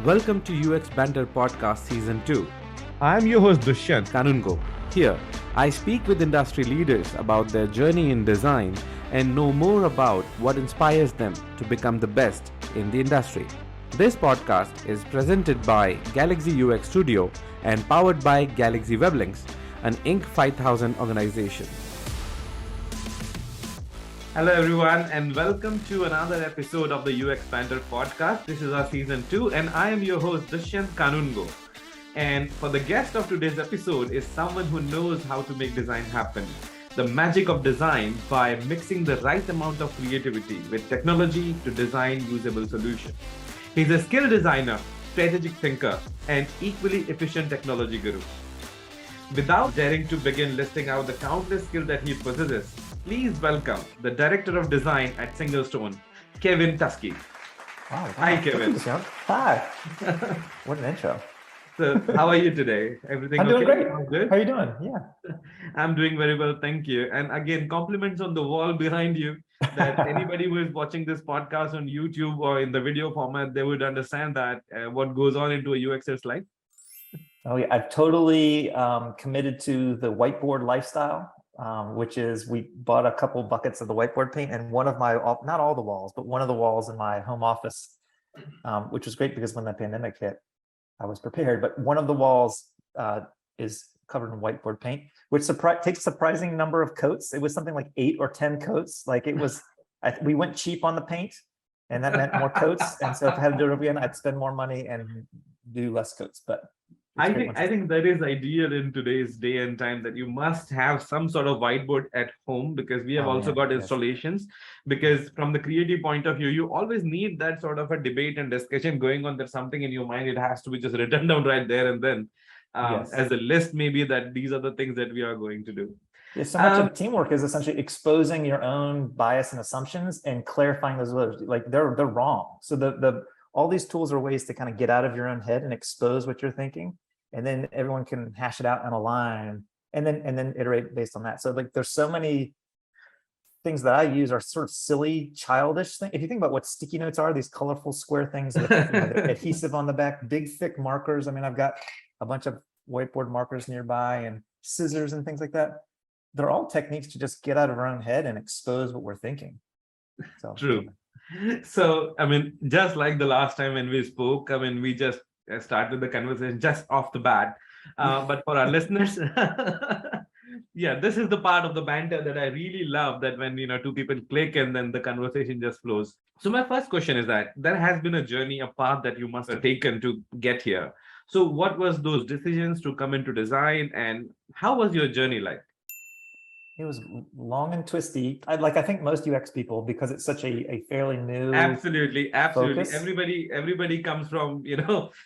Welcome to UX Banter Podcast Season 2. I'm your host Dushyant Kanungo. Here, I speak with industry leaders about their journey in design and know more about what inspires them to become the best in the industry. This podcast is presented by Galaxy UX Studio and powered by Galaxy Weblinks, an Inc. 5000 organization. Hello everyone and welcome to another episode of the UX Banter podcast. This is our season 2 and I am your host Dushyant Kanungo. And for the guest of today's episode is someone who knows how to make design happen. The magic of design by mixing the right amount of creativity with technology to design usable solutions. He's a skilled designer, strategic thinker, and equally efficient technology guru. Without daring to begin listing out the countless skills that he possesses, please welcome the Director of Design at SingleStone, Kevin Tuskey. Wow. Hi, Kevin. Hi. What an intro. So, how are you today? Everything I'm okay? doing great. All good? How are you doing? Yeah. I'm doing very well, thank you. And again, compliments on the wall behind you that anybody who is watching this podcast on YouTube or in the video format, they would understand that what goes on into a UXer's life. Oh yeah, I've totally committed to the whiteboard lifestyle, which is we bought a couple buckets of the whiteboard paint and one of my, not all the walls, but one of the walls in my home office, which was great because when the pandemic hit, I was prepared. But one of the walls is covered in whiteboard paint, which takes a surprising number of coats. It was something like 8 or 10 coats. Like it was, we went cheap on the paint and that meant more coats. And so if I had to do it again, I'd spend more money and do less coats. But I think that is ideal in today's day and time that you must have some sort of whiteboard at home because we have got installations. Because from the creative point of view, you always need that sort of a debate and discussion going on. There's something in your mind. It has to be just written down right there and then as a list, maybe that these are the things that we are going to do. Yeah, so much of teamwork is essentially exposing your own bias and assumptions and clarifying those others. Like they're wrong. So all these tools are ways to kind of get out of your own head and expose what you're thinking. And then everyone can hash it out and align and then iterate based on that. So like there's so many things that I use are sort of silly, childish things. If you think about what sticky notes are, these colorful square things with adhesive on the back, big thick markers. I mean, I've got a bunch of whiteboard markers nearby and scissors and things like that. They're all techniques to just get out of our own head and expose what we're thinking. So, true. So, I mean, just like the last time when we spoke, I mean, we just started the conversation just off the bat. But for our listeners, yeah, this is the part of the banter that I really love, that when, two people click and then the conversation just flows. So my first question is that there has been a journey, a path that you must have taken to get here. So what was those decisions to come into design and how was your journey like? It was long and twisty. I think most UX people, because it's such a fairly new Absolutely. focus. Everybody comes from,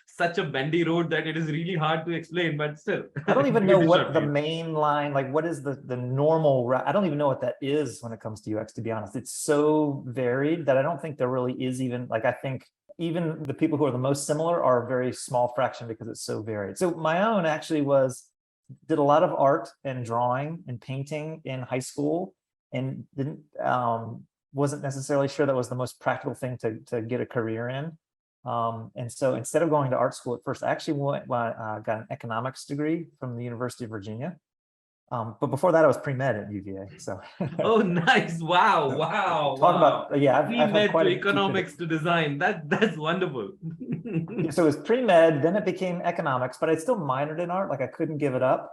such a bendy road that it is really hard to explain, but still. I don't even know what the main line, like what is the normal route. I don't even know what that is when it comes to UX, to be honest. It's so varied that I don't think there really is even, I think even the people who are the most similar are a very small fraction because it's so varied. So my own actually did a lot of art and drawing and painting in high school and wasn't necessarily sure that was the most practical thing to get a career in. And so instead of going to art school at first, I actually got an economics degree from the University of Virginia. But before that, I was pre-med at UVA. So. Oh, nice! Wow! Talk about I've pre-med to economics to design. That's wonderful. So it was pre-med, then it became economics, but I still minored in art. Like I couldn't give it up.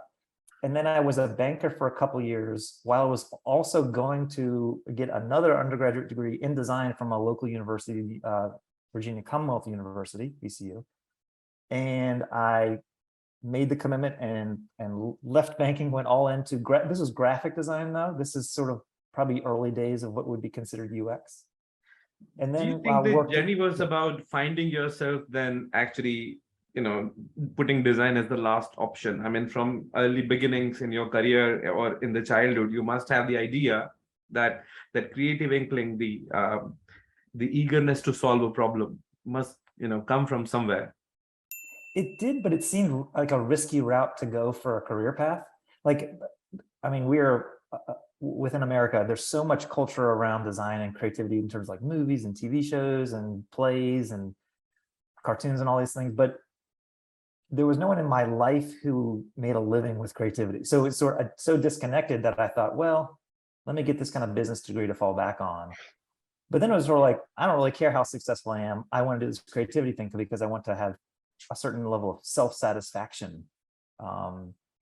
And then I was a banker for a couple of years while I was also going to get another undergraduate degree in design from a local university, Virginia Commonwealth University, VCU. And I made the commitment and left banking, went all into this was graphic design though. This is sort of probably early days of what would be considered UX. And then do you think the journey was about finding yourself then actually, putting design as the last option? I mean, from early beginnings in your career or in the childhood, you must have the idea that creative inkling, the eagerness to solve a problem must, come from somewhere. It did, but it seemed like a risky route to go for a career path. Like, I mean, we're within America, there's so much culture around design and creativity in terms of like movies and TV shows and plays and cartoons and all these things, but there was no one in my life who made a living with creativity. So it's sort of so disconnected that I thought, well, let me get this kind of business degree to fall back on. But then it was sort of like, I don't really care how successful I am. I want to do this creativity thing because I want to have a certain level of self-satisfaction.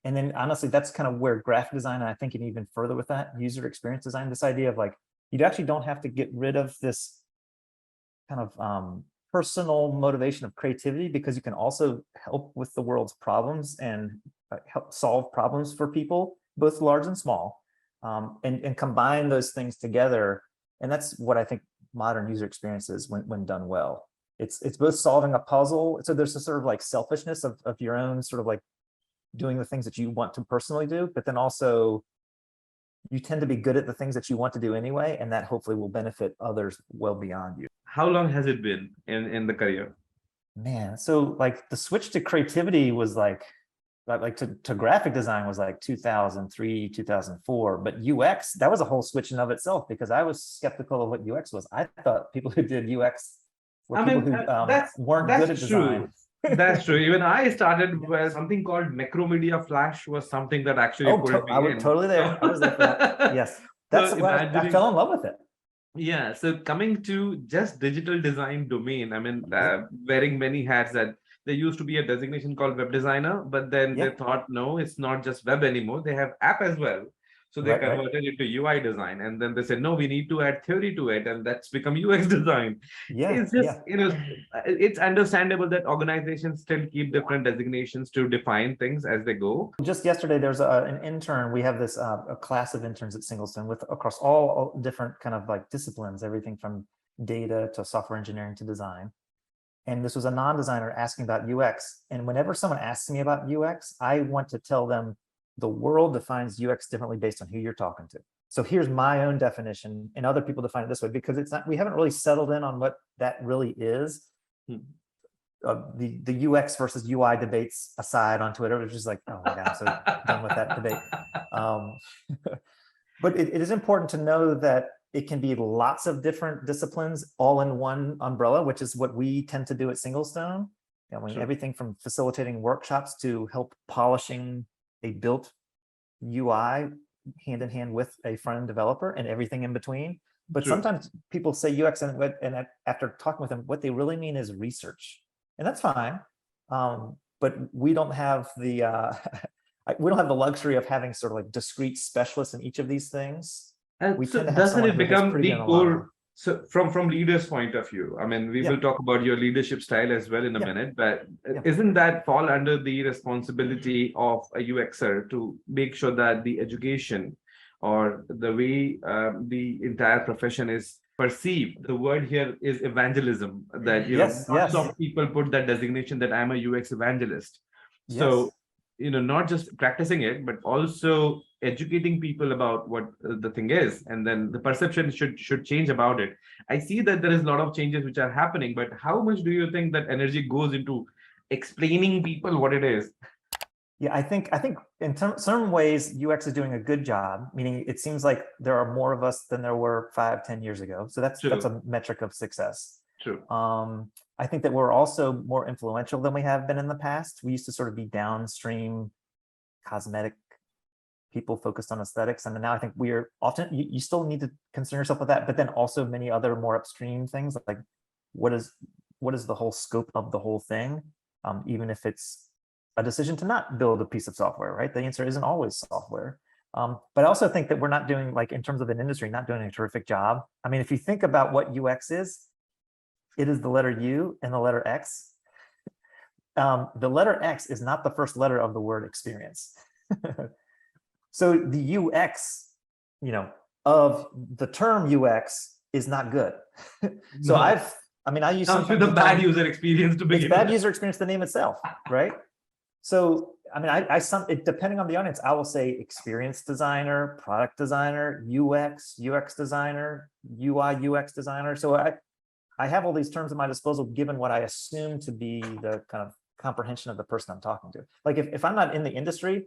And then honestly, that's kind of where graphic design, and I think even further with that, user experience design, this idea of like, you actually don't have to get rid of this kind of personal motivation of creativity, because you can also help with the world's problems and help solve problems for people, both large and small, and combine those things together. And that's what I think modern user experience is when done well. It's both solving a puzzle. So there's a sort of like selfishness of your own sort of like doing the things that you want to personally do, but then also you tend to be good at the things that you want to do anyway, and that hopefully will benefit others well beyond you. How long has it been in the career? Man, so like the switch to creativity was like to graphic design was like 2003, 2004, but UX, that was a whole switch in of itself, because I was skeptical of what UX was. I thought people who did UX were people who weren't good at design. That's true. Even I started with something called Macromedia Flash was something that actually pulled me I was in. totally there. I was there for that. Yes, that's So why I fell in love with it. Yeah, so coming to just digital design domain, I mean, wearing many hats, that there used to be a designation called web designer, but then they thought, no, it's not just web anymore. They have app as well. So they converted it to UI design, and then they said, no, we need to add theory to it, and that's become UX design. It's just, it's understandable that organizations still keep different designations to define things as they go. Just yesterday, there's an intern. We have this a class of interns at SingleStone with across all different kind of like disciplines, everything from data to software engineering to design. And this was a non-designer asking about UX. And whenever someone asks me about UX, I want to tell them the world defines UX differently based on who you're talking to. So here's my own definition, and other people define it this way, because it's not, we haven't really settled in on what that really is. The UX versus UI debates aside on Twitter, which is like, oh my God, I'm so done with that debate. But it is important to know that it can be lots of different disciplines all in one umbrella, which is what we tend to do at SingleStone. I mean, everything from facilitating workshops to help polishing a built UI hand in hand with a front-end developer and everything in between. But sometimes people say UX, and after talking with them, what they really mean is research, and that's fine. But we don't have the luxury of having sort of like discrete specialists in each of these things. And so doesn't it become the core? So from leaders' point of view, I mean, we will talk about your leadership style as well in a minute, but isn't that fall under the responsibility of a UXer to make sure that the education or the way the entire profession is perceived? The word here is evangelism, that lots of people put that designation that I'm a UX evangelist. So not just practicing it, but also educating people about what the thing is, and then the perception should change about it. I see that there is a lot of changes which are happening, but how much do you think that energy goes into explaining people what it is? Yeah, I think in certain ways UX is doing a good job, meaning it seems like there are more of us than there were 5-10 years ago. So that's a metric of success. True. I think that we're also more influential than we have been in the past. We used to sort of be downstream cosmetic people focused on aesthetics. And now I think we're often, you still need to concern yourself with that, but then also many other more upstream things like what is the whole scope of the whole thing? Even if it's a decision to not build a piece of software, right? The answer isn't always software. But I also think that we're not doing, like in terms of an industry, not doing a terrific job. I mean, if you think about what UX is, it is the letter U and the letter X. The letter X is not the first letter of the word experience. So the UX, of the term UX is not good. So I use the bad user experience to begin with. It's bad user experience, the name itself, right? So, depending on the audience, I will say experience designer, product designer, UX designer, UI, UX designer. So I have all these terms at my disposal, given what I assume to be the kind of comprehension of the person I'm talking to. Like if I'm not in the industry,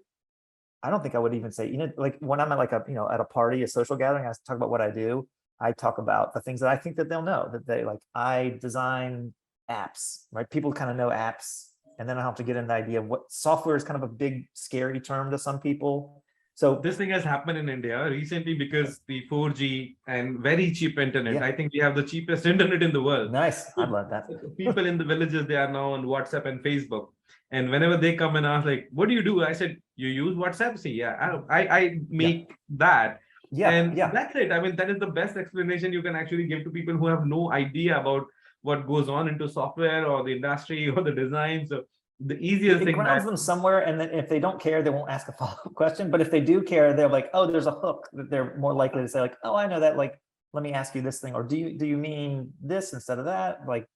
I don't think I would even say, like when I'm at like at a party, a social gathering, I talk about what I do. I talk about the things that I think that they'll know, that they like, I design apps, right? People kind of know apps, and then I have to get into the idea of what software is kind of a big, scary term to some people. So this thing has happened in India recently because the 4G and very cheap internet. Yeah. I think we have the cheapest internet in the world. Nice. I love that. People in the villages, they are now on WhatsApp and Facebook. And whenever they come and ask, like, what do you do? I said, you use WhatsApp? See, yeah, I make that. Yeah. And Yeah. that's it. I mean, that is the best explanation you can actually give to people who have no idea about what goes on into software or the industry or the design. So the easiest It thing grounds them somewhere, and then if they don't care, they won't ask a follow-up question. But if they do care, they're like, oh, there's a hook that they're more likely to say, like, oh, I know that. Like, let me ask you this thing, or do you mean this instead of that? Like,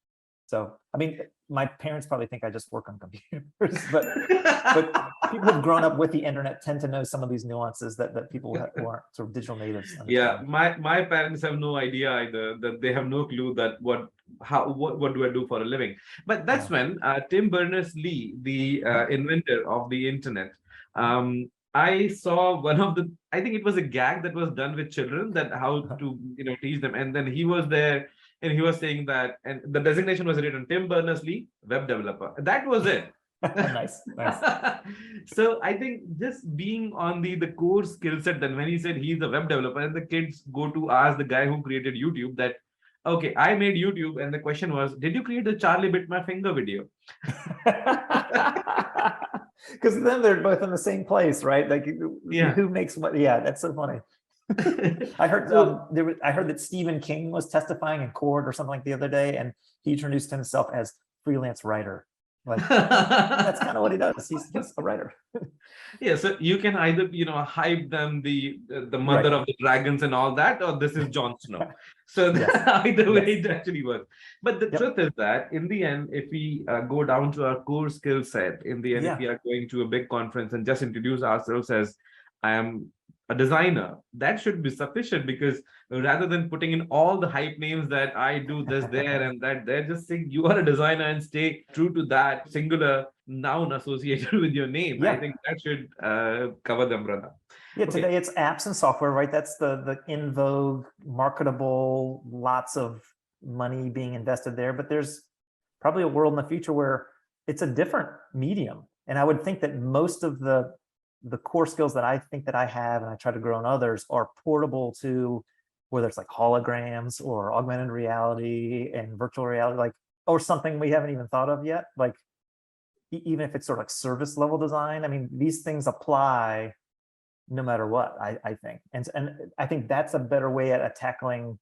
so I mean, my parents probably think I just work on computers, but people who've grown up with the internet tend to know some of these nuances that people who aren't sort of digital natives understand. Yeah, my parents have no idea either. That they have no clue that what do I do for a living. But that's when Tim Berners-Lee, the inventor of the internet, I saw one of the, I think it was a gag that was done with children, that how to teach them, and then he was there and he was saying that, and the designation was written Tim Berners-Lee, web developer. That was it. Nice. So I think just being on the core skill set, then when he said he's a web developer, and the kids go to ask the guy who created YouTube that, okay, I made YouTube, and the question was, did you create the Charlie Bit My Finger video? Because then they're both in the same place, right? Like, who makes what? Yeah, that's so funny. I heard I heard that Stephen King was testifying in court or something like the other day, and he introduced himself as freelance writer. Like, that's kind of what he does. He's just a writer. Yeah, so you can either hype them the mother of the dragons and all that, or this is Jon Snow. So either way it actually works. But the truth is that in the end, if we go down to our core skill set, in the end, if we are going to a big conference and just introduce ourselves as I am a designer, that should be sufficient, because rather than putting in all the hype names that I do this there and that there, just say you are a designer and stay true to that singular noun associated with your name. I think that should cover the umbrella. Yeah, today it's apps and software, right? That's the in vogue, marketable, lots of money being invested there. But there's probably a world in the future where it's a different medium. And I would think that most of the core skills that I think that I have and I try to grow in others are portable to, whether it's like holograms or augmented reality and virtual reality, like, or something we haven't even thought of yet. Like, even if it's sort of like service level design, I mean, these things apply no matter what, I think. And I think that's a better way at tackling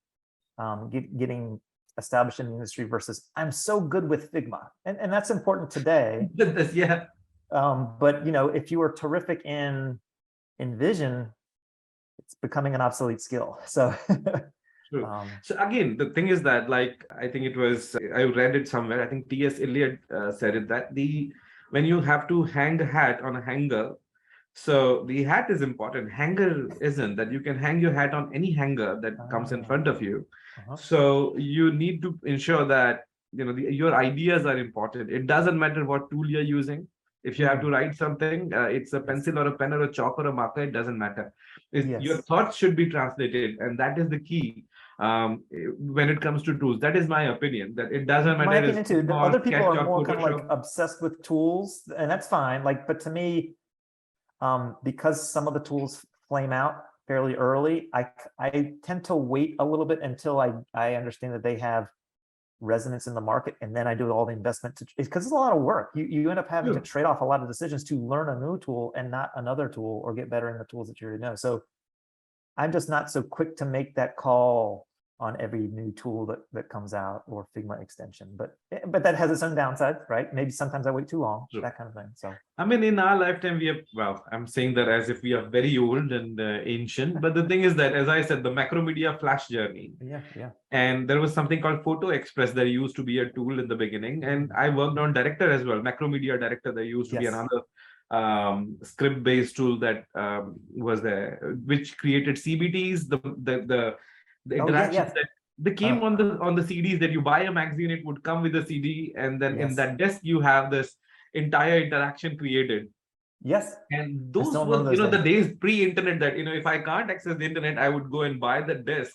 getting established in the industry versus I'm so good with Figma. And that's important today. But if you are terrific in Vision, it's becoming an obsolete skill. So True. So again, the thing is that, like, I think it was, I read it somewhere, I think T.S. Eliot said it, that when you have to hang a hat on a hanger, so the hat is important, hanger isn't, that you can hang your hat on any hanger that comes in front of you. So you need to ensure that, your ideas are important. It doesn't matter what tool you're using. If you have to write something, it's a pencil or a pen or a chalk or a marker, it doesn't matter. Your thoughts should be translated, and that is the key when it comes to tools. That is my opinion, that it doesn't matter. My opinion too. Other people are more kind of like obsessed with tools, and that's fine. Like, but to me, because some of the tools flame out fairly early, I tend to wait a little bit until I understand that they have resonance in the market, and then I do all the investment because it's a lot of work. You end up having to trade off a lot of decisions to learn a new tool and not another tool, or get better in the tools that you already know. So I'm just not so quick to make that call on every new tool that comes out, or Figma extension, but that has its own downside, right? Maybe sometimes I wait too long, that kind of thing. So I mean, in our lifetime, I'm saying that as if we are very old and ancient, but the thing is that, as I said, the Macromedia Flash journey, and there was something called Photo Express that used to be a tool in the beginning, and I worked on Director as well, Macromedia Director. There used to be another script-based tool that was there, which created CBTs, the interactions that they came on the CDs, that you buy a magazine, it would come with a CD, and then in that desk you have this entire interaction created. And those were the days pre-internet, that if I can't access the internet, I would go and buy the disc.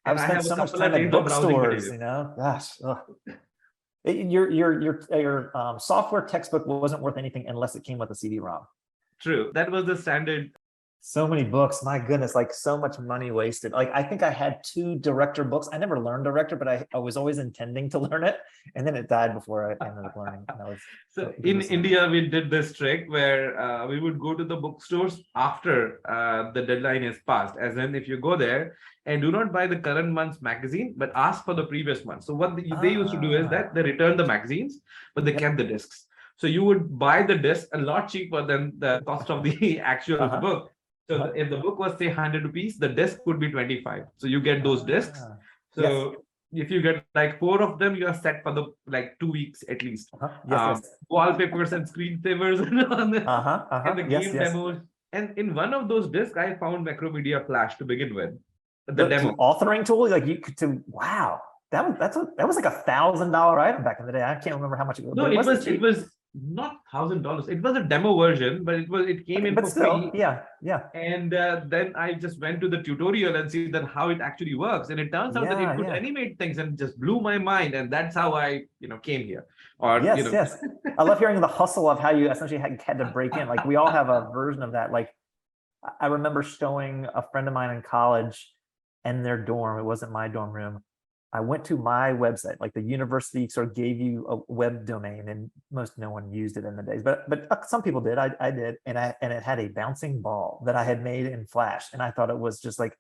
I've spent so much time at bookstores, gosh. Your software textbook wasn't worth anything unless it came with a CD-ROM. True. That was the standard. So many books, my goodness, like so much money wasted. Like I think I had 2 director books. I never learned director, but I was always intending to learn it. And then it died before I ended up learning. And I was So in India, we did this trick where we would go to the bookstores after the deadline is passed. As in, if you go there and do not buy the current month's magazine, but ask for the previous month. So what they used to do is that they returned the magazines, but they kept the discs. So you would buy the disc a lot cheaper than the cost of the actual book. So if the book was say 100 rupees, the disc would be 25. So you get those discs. So if you get like 4 of them, you are set for the like 2 weeks at least. Wallpapers and screensavers and the game demos. And in one of those discs, I found Macromedia Flash to begin with. The demo authoring tool, like you could wow. That was like $1,000 item back in the day. I can't remember how much it was. No, it was not $1,000. It was a demo version, but it came in for free. Yeah. And then I just went to the tutorial and see that how it actually works. And it turns out that it could animate things, and just blew my mind. And that's how I came here. Yes. I love hearing the hustle of how you essentially had to break in. Like we all have a version of that. Like I remember showing a friend of mine in college and their dorm. It wasn't my dorm room. I went to my website, like the university sort of gave you a web domain, and no one used it in the days, but some people did. I did, and it had a bouncing ball that I had made in Flash, and I thought it was just like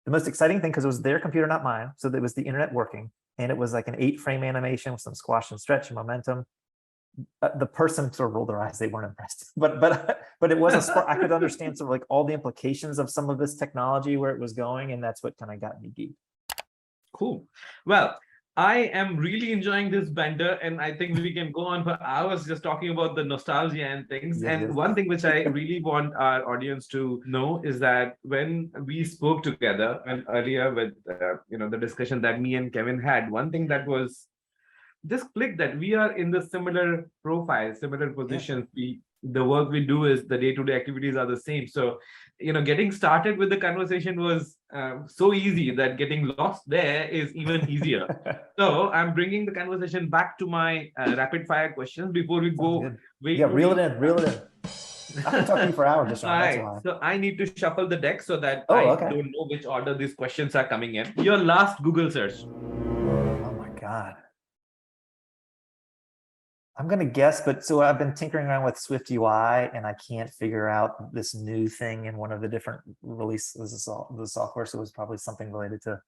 the most exciting thing because it was their computer, not mine. So it was the internet working, and it was like an 8-frame animation with some squash and stretch and momentum. The person sort of rolled their eyes; they weren't impressed. But it was a spark. I could understand sort of like all the implications of some of this technology, where it was going, and that's what kind of got me geeked. Cool. Well, I am really enjoying this banter, and I think we can go on for hours just talking about the nostalgia and things. One thing which I really want our audience to know is that when we spoke together and earlier with the discussion that me and Kevin had, one thing that was just clicked, that we are in the similar profiles, similar positions. The work we do is the day-to-day activities are the same. So, getting started with the conversation was so easy that getting lost there is even easier. So I'm bringing the conversation back to my rapid-fire questions before we go. Reel it in. I've been talking for hours, just that's why. So I need to shuffle the deck so that I don't know which order these questions are coming in. Your last Google search. Oh my God. I'm going to guess, but so I've been tinkering around with Swift UI, and I can't figure out this new thing in one of the different releases of the software. So it was probably something related to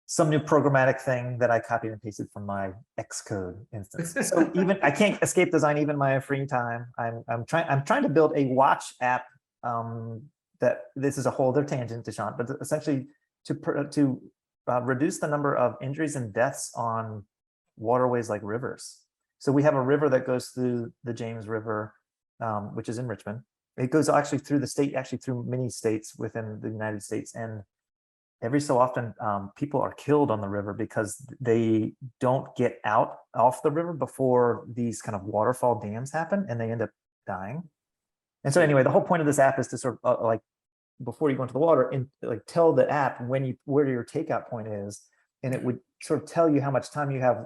some new programmatic thing that I copied and pasted from my Xcode instance. So even I can't escape design even in my free time. I'm trying to build a watch app. That this is a whole other tangent, Dushyant, but essentially to reduce the number of injuries and deaths on waterways like rivers. So we have a river that goes through the James River, which is in Richmond. It goes actually through the state, actually through many states within the United States. And every so often, people are killed on the river because they don't get out off the river before these kind of waterfall dams happen, and they end up dying. And so anyway, the whole point of this app is to sort of like, before you go into the water, and like tell the app where your takeout point is, and it would sort of tell you how much time you have,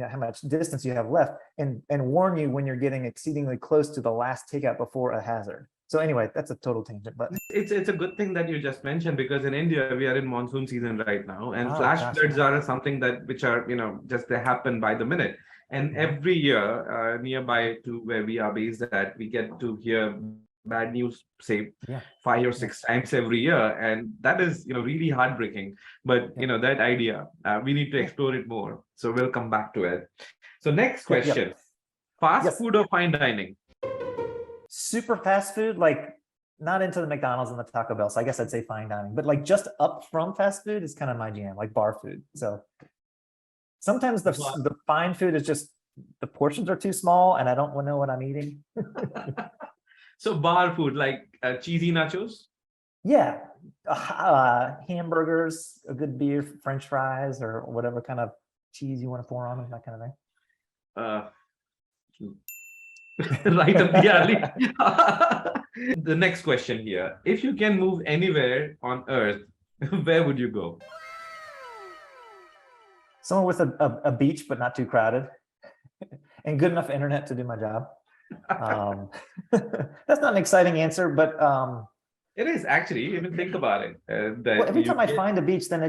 how much distance you have left, and warn you when you're getting exceedingly close to the last takeout before a hazard. So anyway, that's a total tangent, but it's a good thing that you just mentioned, because in India we are in monsoon season right now, and flash floods are something which are just they happen by the minute. And every year nearby to where we are based at, we get to hear bad news, say 5 or 6 times every year, and that is really heartbreaking. But that idea, we need to explore it more, so we'll come back to it. So next question, fast food or fine dining? Super fast food, like not into the McDonald's and the Taco Bell, so I guess I'd say fine dining, but like just up from fast food is kind of my jam, like bar food. So sometimes the fine food is just, the portions are too small and I don't know what I'm eating. So bar food, like cheesy nachos? Yeah, hamburgers, a good beer, French fries, or whatever kind of cheese you want to pour on them, that kind of thing. Right up the alley. The next question here. If you can move anywhere on Earth, where would you go? Somewhere with a beach, but not too crowded. and good enough internet to do my job. That's not an exciting answer, but It is actually, even think about it. well, every time I find a beach, then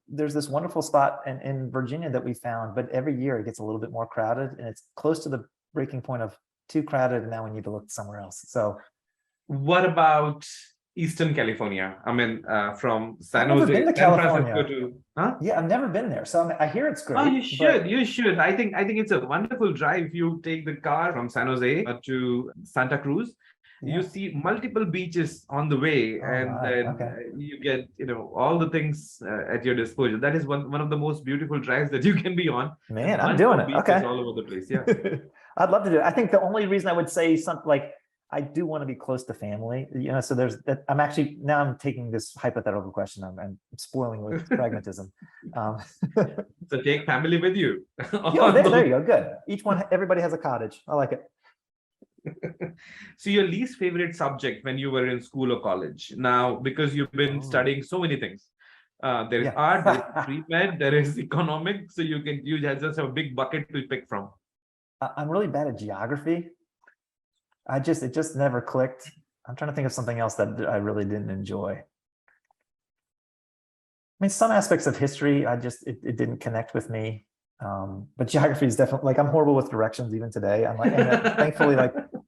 there's this wonderful spot in Virginia that we found, but every year it gets a little bit more crowded, and it's close to the breaking point of too crowded, and now we need to look somewhere else. So, what about Eastern California? I mean, from San I've never Jose, been to San Francisco California. to, huh? Yeah, I've never been there, so I hear it's great. Oh, you should. but- You should. I think it's a wonderful drive. If you take the car from San Jose to Santa Cruz, Yeah. you see multiple beaches on the way, Oh, and right. then Okay. you get all the things at your disposal. That is one of the most beautiful drives that you can be on. Man, And I'm bunch doing of it. beaches Okay. all over the place. Yeah. I'd love to do it. I think the only reason I would say something like I do want to be close to family, so there's that. I'm actually now I'm taking this hypothetical question. I'm spoiling with pragmatism. So take family with you. There you go. Good. Everybody has a cottage. I like it. So your least favorite subject when you were in school or college? Now, because you've been studying so many things. There is art, there is pre-med, there is economics. So you just have a big bucket to pick from. I'm really bad at geography. It just never clicked. I'm trying to think of something else that I really didn't enjoy. I mean, some aspects of history, it didn't connect with me. But geography is definitely I'm horrible with directions even today. I'm like, thankfully,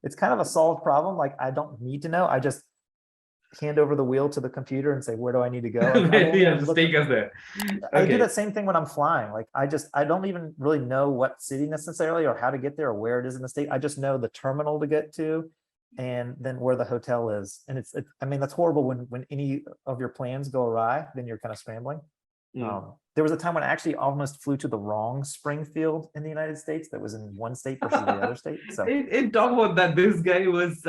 it's kind of a solved problem. Like I don't need to know. I just hand over the wheel to the computer and say, where do I need to go? Just take us there. I do that same thing when I'm flying. Like I don't even really know what city necessarily or how to get there or where it is in the state. I just know the terminal to get to and then where the hotel is. And I mean, that's horrible when any of your plans go awry, then you're kind of scrambling. There was a time when I actually almost flew to the wrong Springfield in the United States that was in one state versus the other state. So it talk about that. This guy was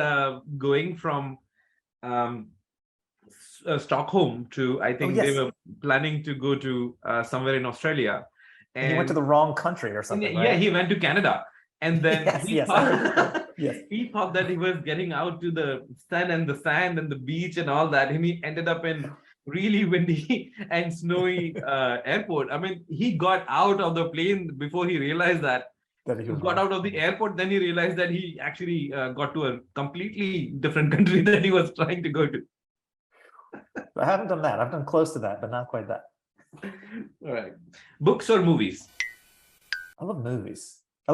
going from Stockholm to, I think they were planning to go to somewhere in Australia. And he went to the wrong country or something, Yeah, right? he went to Canada. And then he thought that he was getting out to the sun and the sand and the beach and all that. And he ended up in really windy and snowy airport. I mean, he got out of the plane before he realized that. He got out of the airport, then he realized that he actually got to a completely different country that he was trying to go to. I haven't done that. I've done close to that, but not quite that. All right. Books or movies? I love movies. I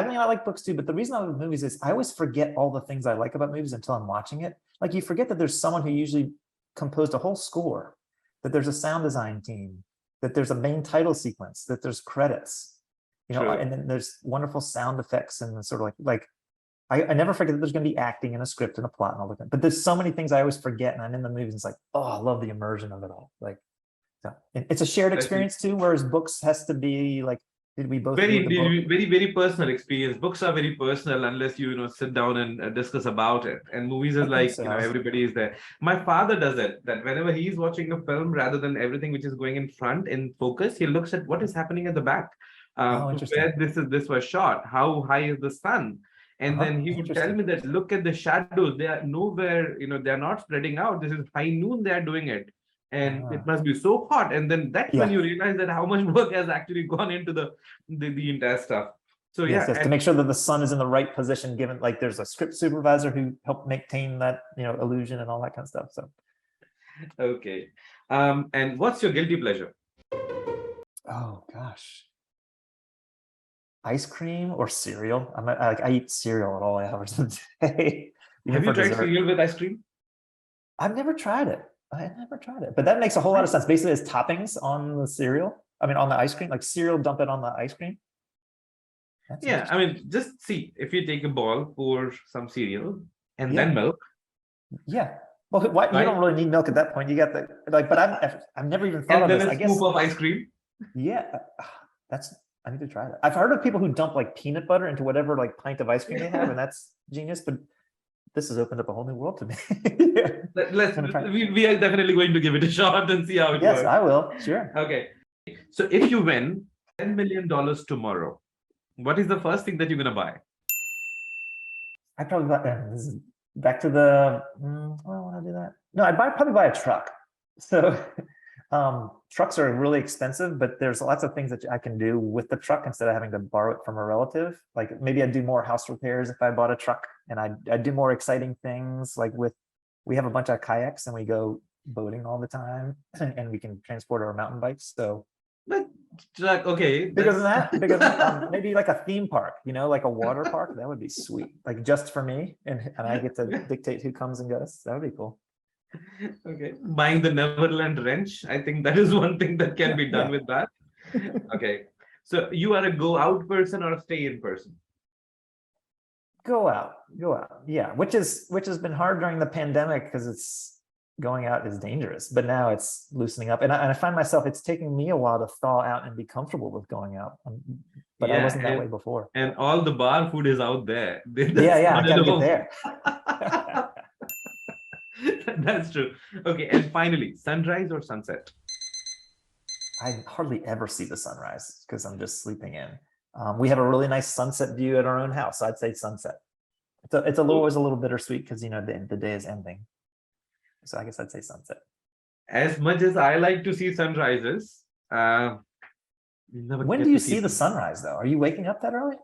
mean, I like books too, but the reason I love movies is I always forget all the things I like about movies until I'm watching it. Like you forget that there's someone who usually composed a whole score, that there's a sound design team, that there's a main title sequence, that there's credits, and then there's wonderful sound effects and sort of like I never forget that there's going to be acting and a script and a plot and all that. But there's so many things I always forget, and I'm in the movies and it's like, oh, I love the immersion of it all. Like, so it's a shared experience too, whereas books has to be like, did we both very very personal experience. Books are very personal unless you sit down and discuss about it. And movies is like everybody is there. My father does it, that whenever he's watching a film, rather than everything which is going in front in focus, he looks at what is happening at the back. Where this was shot, how high is the sun, and then he would tell me that look at the shadows, they are nowhere, they are not spreading out. This is high noon, they are doing it. And it must be so hot. And then that's when you realize that how much work has actually gone into the entire stuff. So yes, to make sure that the sun is in the right position, given like there's a script supervisor who helped maintain that, illusion and all that kind of stuff. So okay. And what's your guilty pleasure? Oh gosh. Ice cream or cereal? I eat cereal at all hours of the day. Have you tried cereal with ice cream? I've never tried it. But that makes a whole lot of sense. Basically, it's toppings on the cereal. I mean, on the ice cream, like cereal, dump it on the ice cream. Yeah, I mean, just see, if you take a bowl, pour some cereal, and then milk. Yeah. Well, what, you don't really need milk at that point. You got the but I've never even thought of this. I guess scoop of ice cream. Yeah, I need to try that. I've heard of people who dump like peanut butter into whatever like pint of ice cream they have, and that's genius. But this has opened up a whole new world to me. We are definitely going to give it a shot and see how it works. Yes, I will. Sure. Okay. So if you win $10 million tomorrow, what is the first thing that you're going to buy? I probably buy, this is back to the, I want to do that. No, I'd probably buy a truck. So Trucks are really expensive, but there's lots of things that I can do with the truck instead of having to borrow it from a relative. Like maybe I'd do more house repairs if I bought a truck, and I'd do more exciting things. Like we have a bunch of kayaks and we go boating all the time, and we can transport our mountain bikes. So But like, okay, bigger than that's that, bigger than maybe like a theme park, like a water park. That would be sweet, like just for me, and I get to dictate who comes and goes. That would be cool. okay. Buying the Neverland wrench, I think that is one thing that can be done with that. Okay. So you are a go out person or a stay in person? Go out. Yeah, which has been hard during the pandemic because it's going out is dangerous, but now it's loosening up, and I find myself, it's taking me a while to thaw out and be comfortable with going out, but I wasn't that way before. And all the bar food is out there. Yeah, I gotta get there. That's true. Okay, and finally, sunrise or sunset? I hardly ever see the sunrise because I'm just sleeping in. We have a really nice sunset view at our own house, so I'd say sunset. It's always a little bittersweet because the day is ending. So I guess I'd say sunset. As much as I like to see sunrises, when do you see the sunrise though? Are you waking up that early?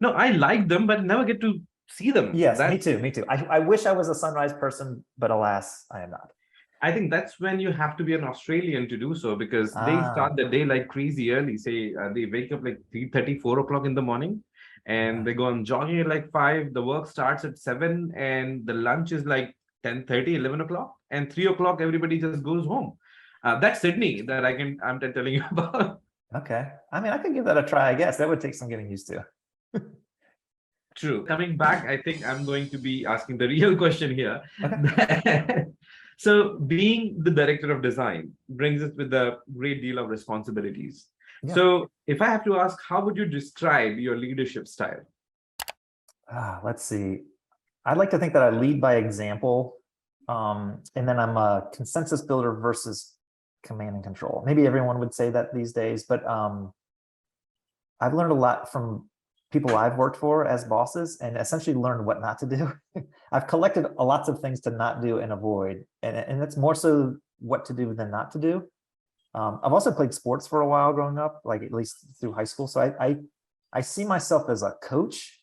No, I like them, but never get to see them. Yes, me too. I wish I was a sunrise person, but alas, I am not. I think that's when you have to be an Australian to do so, because they start the day like crazy early. Say they wake up like 3:30, 4 o'clock in the morning, and they go on jogging at like 5. The work starts at 7, and the lunch is like 10:30, 11 o'clock, and 3 o'clock everybody just goes home. That's Sydney that I'm telling you about. Okay, I mean, I could give that a try. I guess that would take some getting used to. True. Coming back, I think I'm going to be asking the real question here. Okay. So being the director of design brings us with a great deal of responsibilities. Yeah. So if I have to ask, how would you describe your leadership style? Let's see. I'd like to think that I lead by example. And then I'm a consensus builder versus command and control. Maybe everyone would say that these days, but I've learned a lot from people I've worked for as bosses, and essentially learned what not to do. I've collected lots of things to not do and avoid, and that's more so what to do than not to do. I've also played sports for a while growing up, like at least through high school. So I see myself as a coach,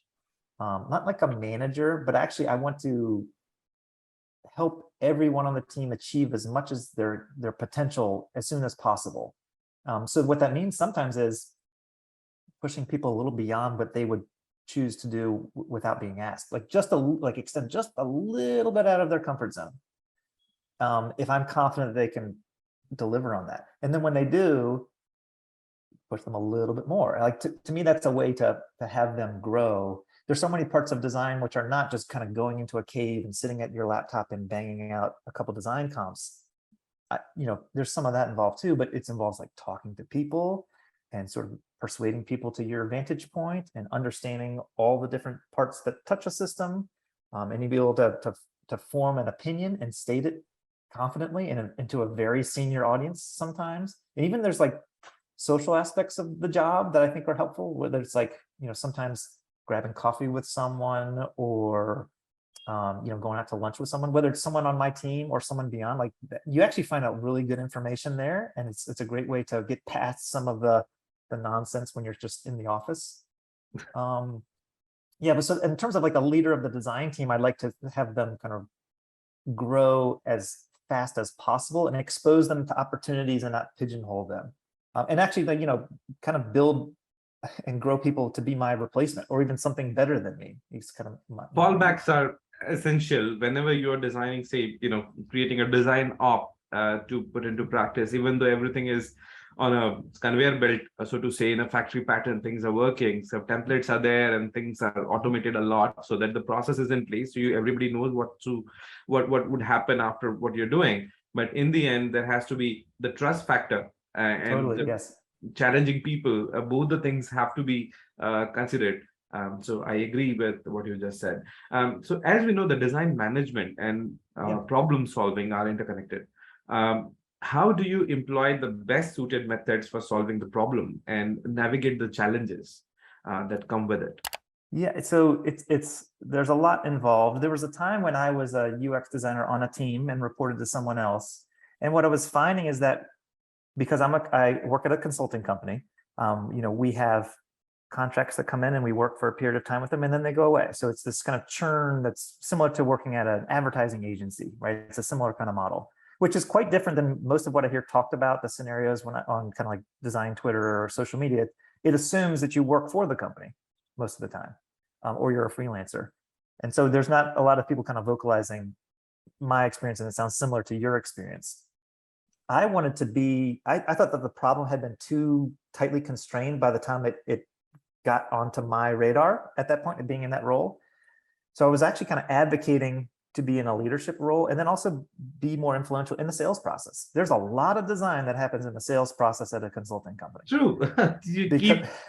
not like a manager, but actually I want to help everyone on the team achieve as much as their potential as soon as possible. So what that means sometimes is pushing people a little beyond what they would choose to do without being asked, like extend just a little bit out of their comfort zone. If I'm confident they can deliver on that, and then when they do, push them a little bit more. Like to me, that's a way to have them grow. There's so many parts of design which are not just kind of going into a cave and sitting at your laptop and banging out a couple design comps. There's some of that involved too, but it involves like talking to people and sort of persuading people to your vantage point and understanding all the different parts that touch a system, and you'll be able to form an opinion and state it confidently into a very senior audience sometimes. And even there's like social aspects of the job that I think are helpful, whether it's like, sometimes grabbing coffee with someone, or going out to lunch with someone, whether it's someone on my team or someone beyond. Like, you actually find out really good information there, and it's a great way to get past some of the nonsense when you're just in the office. But so in terms of like a leader of the design team, I'd like to have them kind of grow as fast as possible and expose them to opportunities and not pigeonhole them. And actually, like, kind of build and grow people to be my replacement or even something better than me. It's kind of fallbacks are essential whenever you're designing, say, creating a design op to put into practice, even though everything is on a conveyor belt, so to say, in a factory pattern, things are working. So templates are there and things are automated a lot so that the process is in place. So everybody knows what would happen after what you're doing. But in the end, there has to be the trust factor and yes. Challenging people. Both the things have to be considered. So I agree with what you just said. So as we know, the design management and problem solving are interconnected. How do you employ the best suited methods for solving the problem and navigate the challenges that come with it? Yeah, so there's a lot involved. There was a time when I was a UX designer on a team and reported to someone else. And what I was finding is that because I work at a consulting company, we have contracts that come in and we work for a period of time with them and then they go away. So it's this kind of churn that's similar to working at an advertising agency, right? It's a similar kind of model, which is quite different than most of what I hear talked about, the scenarios on kind of like design Twitter or social media. It assumes that you work for the company most of the time, or you're a freelancer. And so there's not a lot of people kind of vocalizing my experience, and it sounds similar to your experience. I wanted to be, I thought that the problem had been too tightly constrained by the time it got onto my radar at that point of being in that role. So I was actually kind of advocating to be in a leadership role and then also be more influential in the sales process. There's a lot of design that happens in the sales process at a consulting company. True.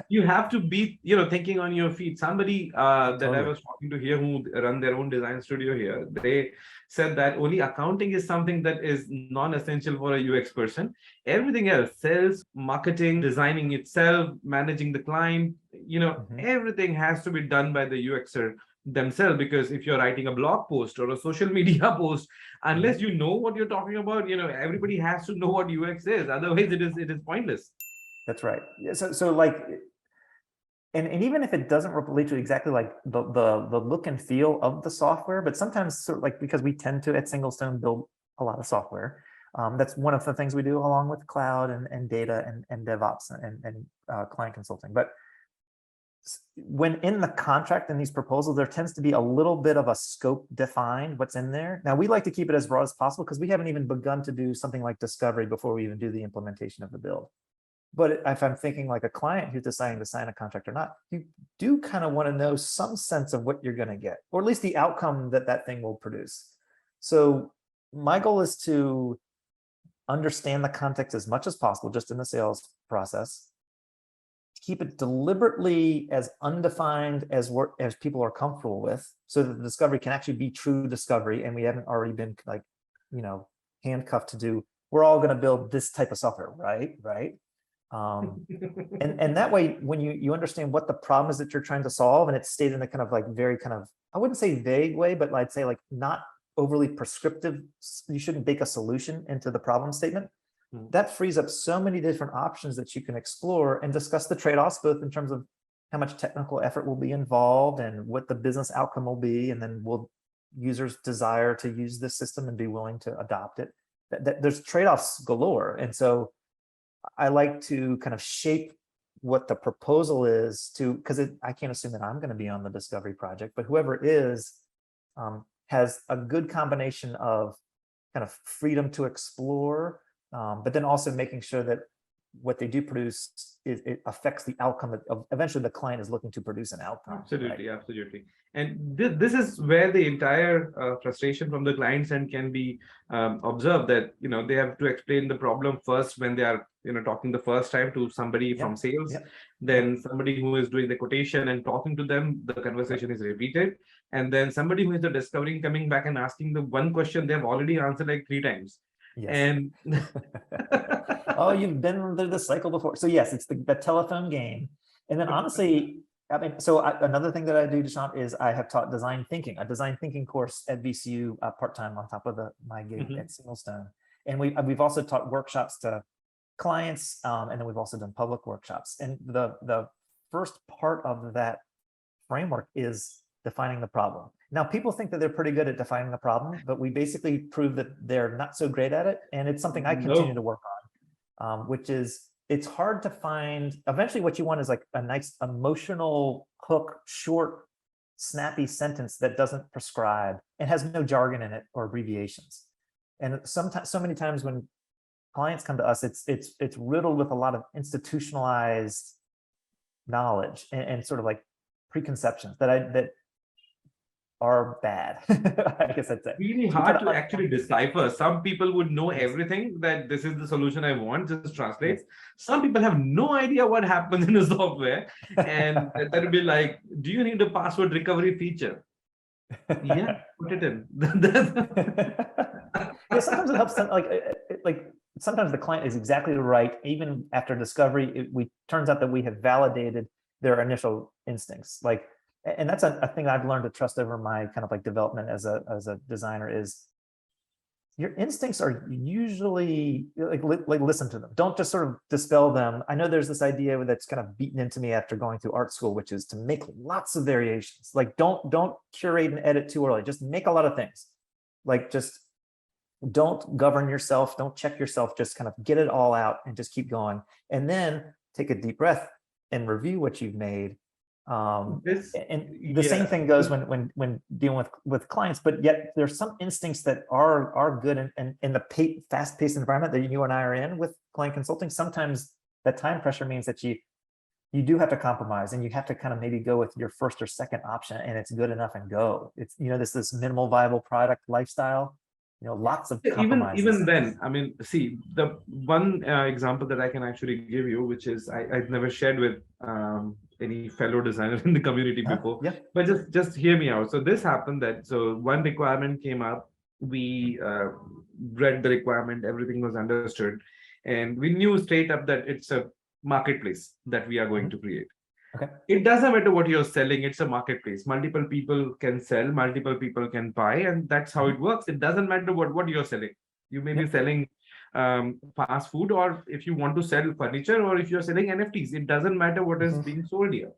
You have to be, thinking on your feet. Somebody that Totally. I was talking to here who run their own design studio here, they said that only accounting is something that is non-essential for a UX person. Everything else, sales, marketing, designing itself, managing the client, everything has to be done by the UXer themselves, because if you're writing a blog post or a social media post, unless you know what you're talking about, everybody has to know what UX is, otherwise it is pointless. That's right. Yeah, so like, and even if it doesn't relate to exactly like the look and feel of the software, but sometimes sort of like, because we tend to at SingleStone build a lot of software, that's one of the things we do along with cloud and data and DevOps and client consulting. But when in the contract and these proposals, there tends to be a little bit of a scope defined what's in there. Now we like to keep it as broad as possible because we haven't even begun to do something like discovery before we even do the implementation of the build. But if I'm thinking like a client who's deciding to sign a contract or not, you do kind of want to know some sense of what you're going to get, or at least the outcome that thing will produce. So my goal is to understand the context as much as possible, just in the sales process, keep it deliberately as undefined as people are comfortable with, so that the discovery can actually be true discovery, and we haven't already been like, handcuffed to do, we're all going to build this type of software, right? And that way, when you understand what the problem is that you're trying to solve, and it's stated in a kind of like very kind of, I wouldn't say vague way, but I'd say like not overly prescriptive. You shouldn't bake a solution into the problem statement. That frees up so many different options that you can explore and discuss the trade-offs, both in terms of how much technical effort will be involved and what the business outcome will be, and then will users desire to use this system and be willing to adopt it. There's trade-offs galore. And so I like to kind of shape what the proposal is to, because I can't assume that I'm going to be on the discovery project, but whoever is has a good combination of kind of freedom to explore, but then also making sure that what they do produce, it affects the outcome of eventually the client is looking to produce an outcome. Absolutely, right? Absolutely. And this is where the entire frustration from the client's end can be observed, that they have to explain the problem first when they are talking the first time to somebody from sales. Then somebody who is doing the quotation and talking to them, the conversation is repeated, and then somebody who is the discovering coming back and asking the one question they've already answered like 3 times. And oh, you've been through the cycle before. So yes, it's the telephone game. And then honestly, another thing that I do, Dushyant, is I have taught design thinking, a design thinking course at VCU part-time on top of my gig at SingleStone. And we've also taught workshops to clients, and then we've also done public workshops. And the first part of that framework is defining the problem. Now, people think that they're pretty good at defining the problem, but we basically prove that they're not so great at it. And it's something I continue to work on, which is, it's hard to find. Eventually what you want is like a nice emotional hook, short, snappy sentence that doesn't prescribe and has no jargon in it or abbreviations. And sometimes, so many times when clients come to us, it's riddled with a lot of institutionalized knowledge and sort of like preconceptions that are bad. I guess that's it. Really hard to actually decipher. Some people would know everything, that this is the solution I want, just translates. Some people have no idea what happens in the software, and that would be like, do you need a password recovery feature? Yeah, put it in. Sometimes it helps them, like sometimes the client is exactly right. Even after discovery, turns out that we have validated their initial instincts. And that's a thing I've learned to trust over my kind of like development as a designer, is your instincts are usually like listen to them. Don't just sort of dispel them. I know there's this idea that's kind of beaten into me after going through art school, which is to make lots of variations. Like don't curate and edit too early. Just make a lot of things. Like just don't govern yourself. Don't check yourself. Just kind of get it all out and just keep going. And then take a deep breath and review what you've made. And the same thing goes when dealing with clients, but yet there's some instincts that are good, and in the fast-paced environment that you and I are in with client consulting, sometimes that time pressure means that you do have to compromise, and you have to kind of maybe go with your first or second option, and it's good enough and go. It's, you know, this minimal viable product lifestyle, you know, lots of compromises. Even then, I mean, see, the one example that I can actually give you, which is I've never shared with any fellow designer in the community before, Yeah. but just hear me out. So this happened that, so one requirement came up, we read the requirement, everything was understood, and we knew straight up that it's a marketplace that we are going to create. Okay. It doesn't matter what you're selling, it's a marketplace. Multiple people can sell, multiple people can buy, and that's how it works. It doesn't matter what you're selling. You may be selling fast food, or if you want to sell furniture, or if you're selling NFTs, it doesn't matter what is being sold here.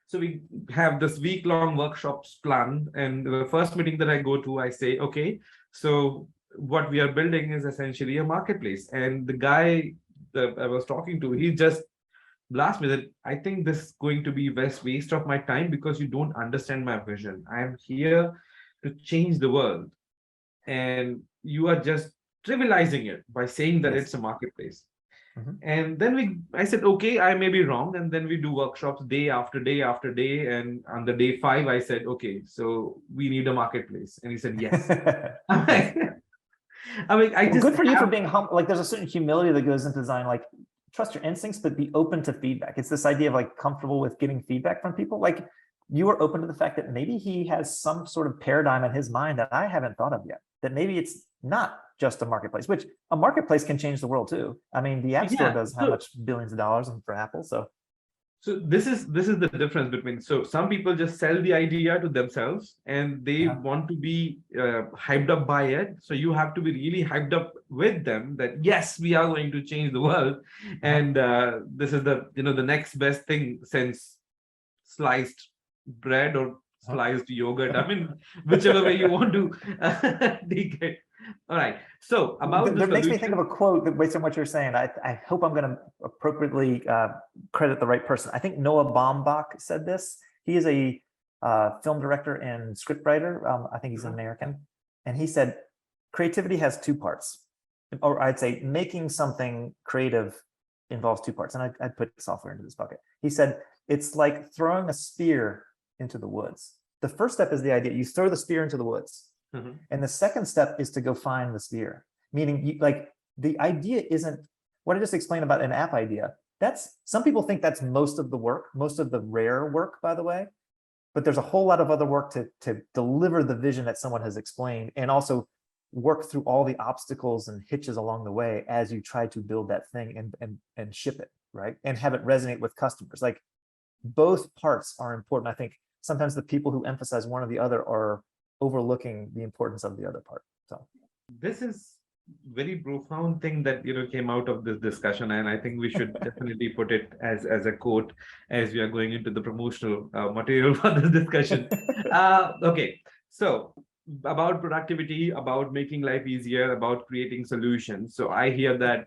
So we have this week-long workshops planned, and the first meeting that I go to, I say, okay, so what we are building is essentially a marketplace. And the guy that I was talking to, he just blast me that I think this is going to be best waste of my time because you don't understand my vision. I am here to change the world, and you are just trivializing it by saying that it's a marketplace. And then I said, okay, I may be wrong. And then we do workshops day after day after day. And on the day 5, I said, okay, so we need a marketplace. And he said, yes. I mean, I just good for you for being humble. Like there's a certain humility that goes into design, like trust your instincts, but be open to feedback. It's this idea of like comfortable with getting feedback from people. Like you are open to the fact that maybe he has some sort of paradigm in his mind that I haven't thought of yet, that maybe it's not just a marketplace, which a marketplace can change the world too. I mean, the App Store does how much billions of dollars for Apple. So this is the difference between, so some people just sell the idea to themselves and they want to be hyped up by it. So you have to be really hyped up with them that yes, we are going to change the world. And this is the, you know, the next best thing since sliced bread or sliced yogurt. I mean, whichever way you want to take it. All right. So about that makes me think of a quote that based on what you're saying. I hope I'm going to appropriately credit the right person. I think Noah Baumbach said this. He is a film director and scriptwriter. I think he's an American. And he said, creativity has 2 parts. Or I'd say making something creative involves 2 parts. And I'd put software into this bucket. He said, it's like throwing a spear into the woods. The first step is the idea. You throw the spear into the woods. And the second step is to go find the spear. Meaning, like the idea isn't what I just explained about an app idea. That's, some people think that's most of the work, most of the rare work, by the way. But there's a whole lot of other work to deliver the vision that someone has explained, and also work through all the obstacles and hitches along the way as you try to build that thing and ship it, right? And have it resonate with customers. Like both parts are important. I think sometimes the people who emphasize one or the other are overlooking the importance of the other part. So this is very profound thing that, you know, came out of this discussion, and I think we should definitely put it as a quote as we are going into the promotional material for this discussion. Okay, so about productivity, about making life easier, about creating solutions. So I hear that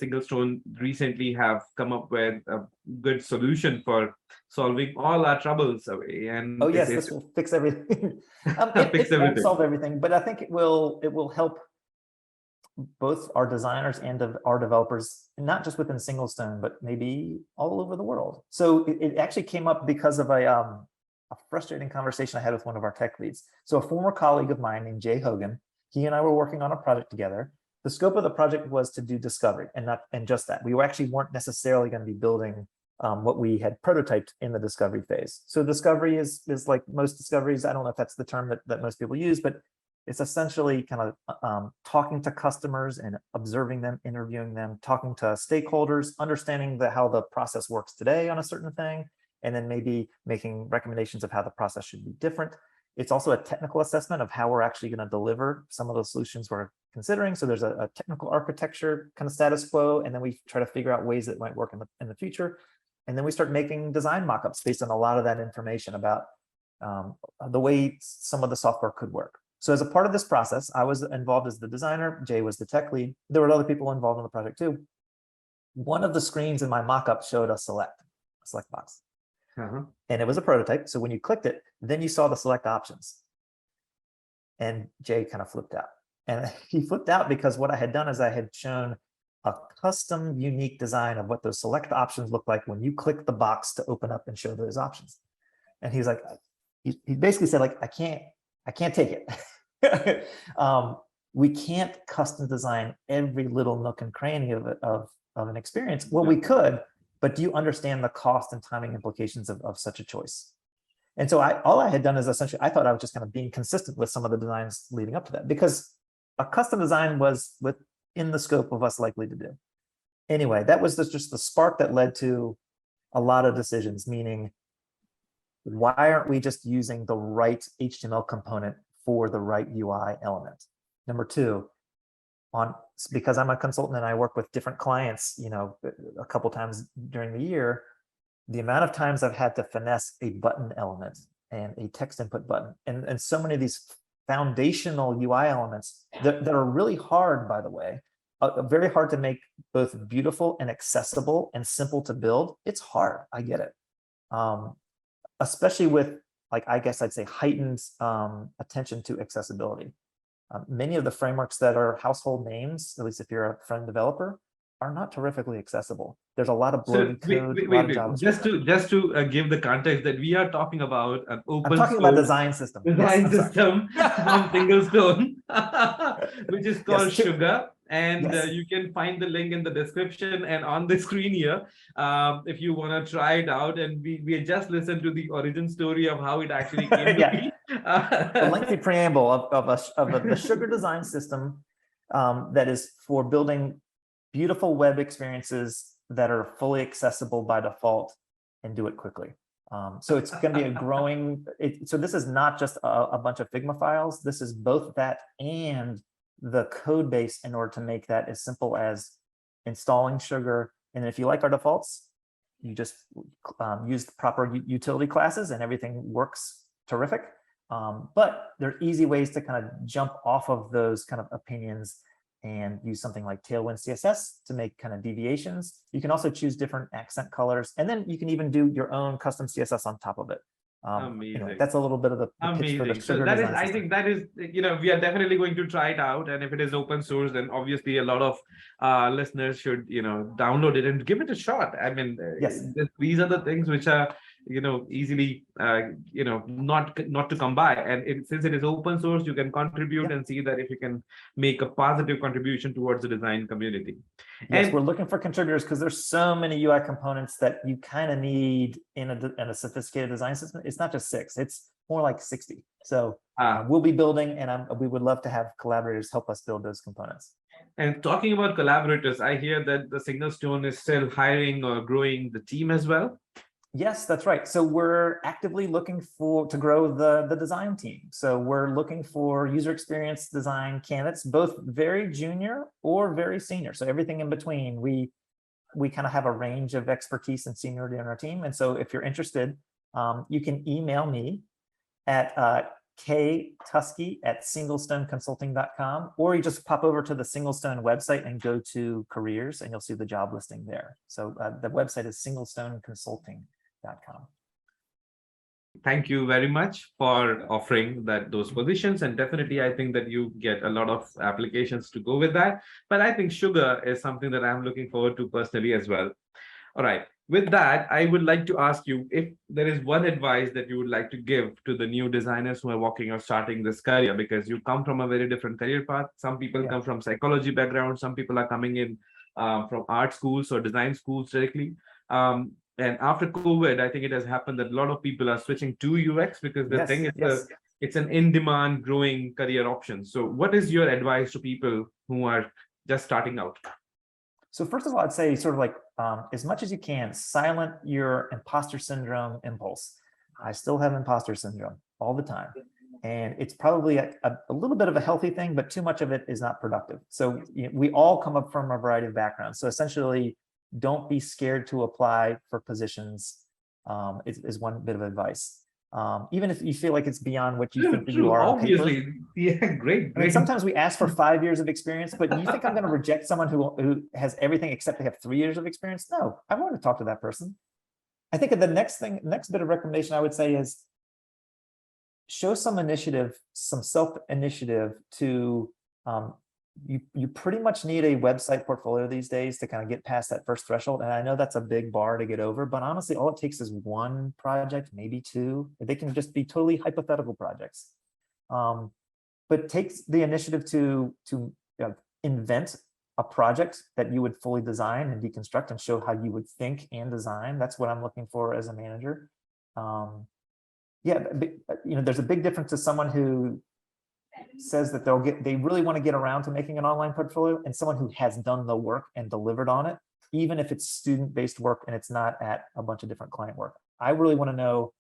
SingleStone recently have come up with a good solution for solving all our troubles away. And oh yes, this will fix everything. It won't solve everything, but I think it will help both our designers and our developers, not just within SingleStone, but maybe all over the world. So it actually came up because of a frustrating conversation I had with one of our tech leads. So a former colleague of mine named Jay Hogan, he and I were working on a project together. The scope of the project was to do discovery and just that. We actually weren't necessarily going to be building what we had prototyped in the discovery phase. So discovery is like most discoveries. I don't know if that's the term that most people use, but it's essentially kind of talking to customers and observing them, interviewing them, talking to stakeholders, understanding how the process works today on a certain thing, and then maybe making recommendations of how the process should be different. It's also a technical assessment of how we're actually going to deliver some of the solutions we're considering. So there's a technical architecture kind of status quo, and then we try to figure out ways that might work in the future. And then we start making design mock-ups based on a lot of that information about the way some of the software could work. So as a part of this process, I was involved as the designer. Jay was the tech lead. There were other people involved in the project too. One of the screens in my mock-up showed a select box. And it was a prototype. So when you clicked it, then you saw the select options. And Jay kind of flipped out. And he flipped out because what I had done is I had shown a custom, unique design of what those select options look like when you click the box to open up and show those options. And he's like, he basically said, like, I can't take it. We can't custom design every little nook and cranny of an experience. Well, we could, but do you understand the cost and timing implications of such a choice? And so all I had done is essentially, I thought I was just kind of being consistent with some of the designs leading up to that, because a custom design was within the scope of us likely to do. Anyway, that was just the spark that led to a lot of decisions, meaning, why aren't we just using the right HTML component for the right UI element? Number two, because I'm a consultant and I work with different clients, a couple times during the year, the amount of times I've had to finesse a button element and a text input button, and so many of these foundational UI elements that are really hard, by the way, very hard to make both beautiful and accessible and simple to build. It's hard, I get it. Especially with, like, I guess I'd say heightened attention to accessibility. Many of the frameworks that are household names, at least if you're a friend developer, are not terrifically accessible. There's a lot of bloated code. Wait. Just to give the context that we are talking about an open I'm talking about design system. System from SingleStone, which is called Sugar. And you can find the link in the description and on the screen here if you want to try it out. And we just listened to the origin story of how it actually came to be. The lengthy preamble of the Sugar design system that is for building beautiful web experiences that are fully accessible by default and do it quickly. So it's going to be a growing. So this is not just a bunch of Figma files. This is both that and the code base in order to make that as simple as installing Sugar. And if you like our defaults, you just use the proper utility classes and everything works terrific. But there are easy ways to kind of jump off of those kind of opinions and use something like Tailwind CSS to make kind of deviations. You can also choose different accent colors, and then you can even do your own custom CSS on top of it. Anyway, that's a little bit of the pitch for the Sugar design system. I think that is, we are definitely going to try it out. And if it is open source, then obviously a lot of listeners should, download it and give it a shot. I mean, these are the things which are, easily, not to come by. And since it is open source, you can contribute and see that if you can make a positive contribution towards the design community. Yes, we're looking for contributors because there's so many UI components that you kind of need in a sophisticated design system. It's not just 6, it's more like 60. So we'll be building, and we would love to have collaborators help us build those components. And talking about collaborators, I hear that the SingleStone is still hiring or growing the team as well. Yes, that's right. So we're actively looking to grow the design team. So we're looking for user experience design candidates, both very junior or very senior. So everything in between. We kind of have a range of expertise and seniority on our team. And so if you're interested, you can email me at ktuskey@singlestoneconsulting.com, or you just pop over to the SingleStone website and go to careers, and you'll see the job listing there. So the website is SingleStoneConsulting.com. Thank you very much for offering those positions, and definitely I think that you get a lot of applications to go with that. But I think Sugar is something that I'm looking forward to personally as well. All right. With that, I would like to ask you if there is one advice that you would like to give to the new designers who are working or starting this career, because you come from a very different career path. Some people come from psychology background. Some people are coming in from art schools or design schools directly. And after COVID, I think it has happened that a lot of people are switching to UX because the thing is it's an in-demand growing career option. So what is your advice to people who are just starting out? So first of all, I'd say sort of like, as much as you can, silent your imposter syndrome impulse. I still have imposter syndrome all the time. And it's probably a little bit of a healthy thing, but too much of it is not productive. So we all come up from a variety of backgrounds. So essentially, don't be scared to apply for positions is one bit of advice. Even if you feel like it's beyond what you think that you are on paper. Obviously. Yeah, great. I mean, sometimes we ask for 5 years of experience, but you think I'm going to reject someone who has everything except they have 3 years of experience? No, I want to talk to that person. I think the next bit of recommendation I would say is show some initiative, some self-initiative to, you pretty much need a website portfolio these days to kind of get past that first threshold. And I know that's a big bar to get over, but honestly, all it takes is one project, maybe two. They can just be totally hypothetical projects. But takes the initiative to invent a project that you would fully design and deconstruct and show how you would think and design. That's what I'm looking for as a manager. There's a big difference to someone who says that they really want to get around to making an online portfolio and someone who has done the work and delivered on it, even if it's student-based work and it's not at a bunch of different client work. I really want to know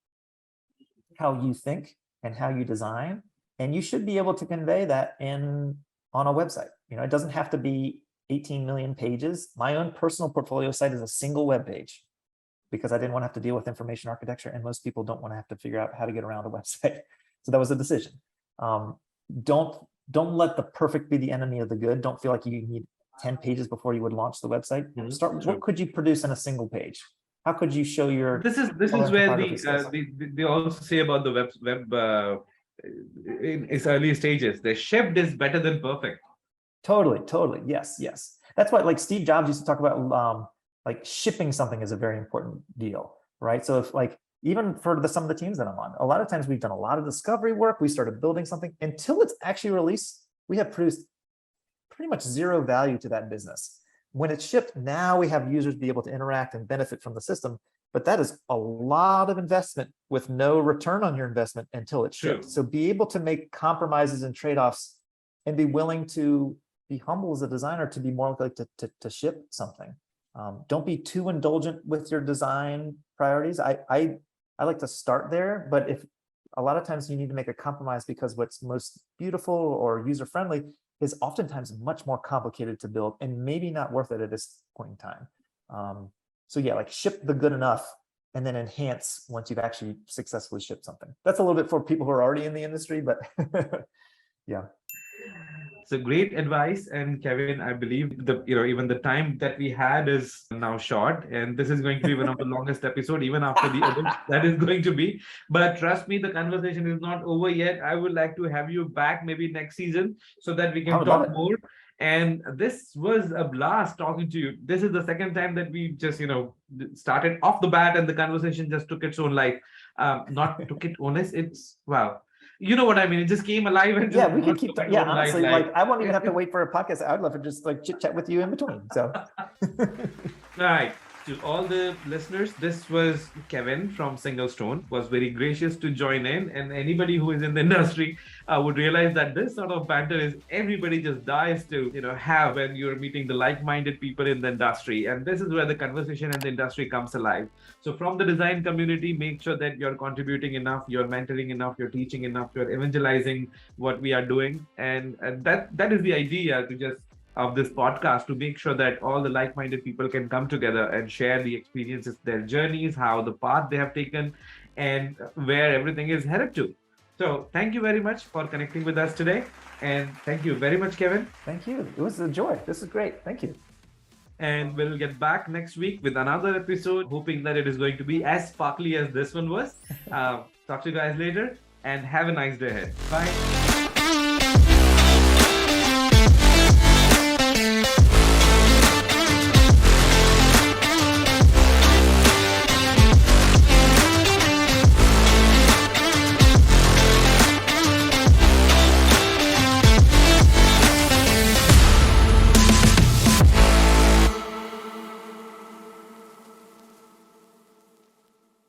how you think and how you design, and you should be able to convey that on a website. It doesn't have to be 18 million pages. My own personal portfolio site is a single web page because I didn't want to have to deal with information architecture, and most people don't want to have to figure out how to get around a website. So that was a decision. Don't let the perfect be the enemy of the good. Don't feel like you need 10 pages before you would launch the website. What could you produce in a single page? How could you show your this is where they also say about the web in its early stages, the shipped is better than perfect. Totally. Yes. That's why like Steve Jobs used to talk about like shipping something is a very important deal, right? So if like, even for some of the teams that I'm on, a lot of times we've done a lot of discovery work. We started building something until it's actually released. We have produced pretty much zero value to that business. When it's shipped, now we have users be able to interact and benefit from the system. But that is a lot of investment with no return on your investment until it's shipped. So be able to make compromises and trade-offs and be willing to be humble as a designer to be more likely to ship something. Don't be too indulgent with your design priorities. I like to start there, but if a lot of times you need to make a compromise because what's most beautiful or user-friendly is oftentimes much more complicated to build and maybe not worth it at this point in time. So yeah, like ship the good enough and then enhance once you've actually successfully shipped something. That's a little bit for people who are already in the industry, but yeah. So great advice. And Kevin, I believe even the time that we had is now short, and this is going to be one of the longest episodes, even after the others that is going to be. But trust me, the conversation is not over yet. I would like to have you back maybe next season so that we can talk more. And this was a blast talking to you. This is the second time that we just, started off the bat and the conversation just took its own life. Not took it honest. It's wow. You know what I mean? It just came alive and we can keep. Honestly, like I won't even have to wait for a podcast. I'd love to just like chit chat with you in between. So, all right. To all the listeners, this was Kevin from SingleStone, was very gracious to join in. And anybody who is in the industry would realize that this sort of banter is everybody just dies to, have when you're meeting the like-minded people in the industry. And this is where the conversation in the industry comes alive. So from the design community, make sure that you're contributing enough, you're mentoring enough, you're teaching enough, you're evangelizing what we are doing. And that is the idea of this podcast, to make sure that all the like-minded people can come together and share the experiences, their journeys, how the path they have taken, and where everything is headed to. So thank you very much for connecting with us today. And thank you very much, Kevin. Thank you. It was a joy. This is great. Thank you. And we'll get back next week with another episode, hoping that it is going to be as sparkly as this one was. Talk to you guys later and have a nice day ahead. Bye.